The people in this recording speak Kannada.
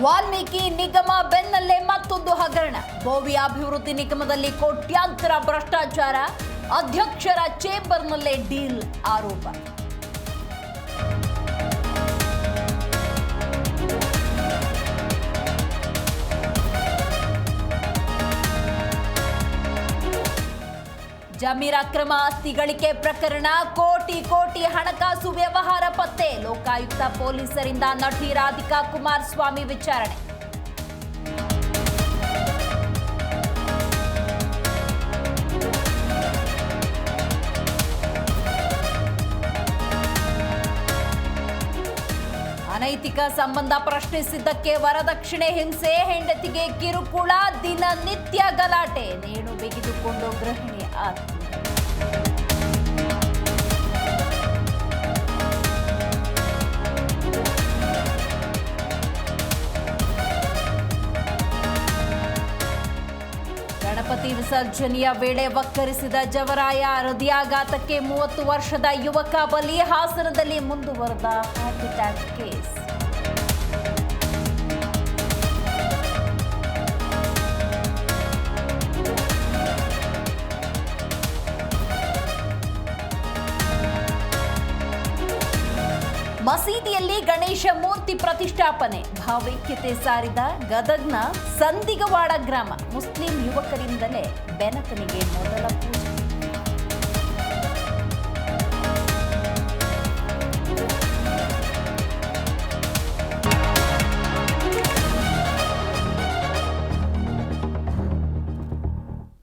ವಾಲ್ಮೀಕಿ ನಿಗಮ ಬೆನ್ನಲ್ಲೇ ಮತ್ತೊಂದು ಹಗರಣ. ಬೋವಿ ಅಭಿವೃದ್ಧಿ ನಿಗಮದಲ್ಲಿ ಕೋಟ್ಯಾಂತರ ಭ್ರಷ್ಟಾಚಾರ, ಅಧ್ಯಕ್ಷರ ಚೇಂಬರ್ನಲ್ಲೇ ಡೀಲ್ ಆರೋಪ. ಜಮೀರ್ ಅಕ್ರಮ ಆಸ್ತಿ ಗಳಿಕೆ ಪ್ರಕರಣ, ಕೋಟಿ ಹಣಕಾಸು ವ್ಯವಹಾರ ಪತ್ತೆ. ಲೋಕಾಯುಕ್ತ ಪೊಲೀಸರಿಂದ ನಟಿ ರಾಧಿಕಾ ಕುಮಾರಸ್ವಾಮಿ ವಿಚಾರಣೆ. ಅನೈತಿಕ ಸಂಬಂಧ ಪ್ರಶ್ನಿಸಿದ್ದಕ್ಕೆ ವರದಕ್ಷಿಣೆ ಹಿಂಸೆ, ಹೆಂಡತಿಗೆ ಕಿರುಕುಳ, ದಿನನಿತ್ಯ ಗಲಾಟೆ, ನೇಣು ಬಿಗಿದುಕೊಂಡು ಗೃಹಿಣಿ ಆತ್ಮಹತ್ಯೆ. ಗಣಪತಿ ವಿಸರ್ಜನೆಯ ವೇಳೆ ವಕ್ಕರಿಸಿದ ಜವರಾಯ, ಹೃದಯಾಘಾತಕ್ಕೆ 30 ವರ್ಷದ ಯುವಕ ಬಲಿ. ಹಾಸನದಲ್ಲಿ ಮುಂದುವರೆದ ಹಾರ್ಟ್ ಅಟ್ಯಾಕ್ ಕೇಸ್. ಮಸೀದಿಯಲ್ಲಿ ಗಣೇಶ ಮೂರ್ತಿ ಪ್ರತಿಷ್ಠಾಪನೆ, ಭಾವೈಕ್ಯತೆ ಸಾರಿದ ಗದಗ್ನ ಸಂದಿಗವಾಡ ಗ್ರಾಮ. ಮುಸ್ಲಿಂ ಯುವಕರಿಂದಲೇ ಬೆನಕನಿಗೆ ಮೊದಲ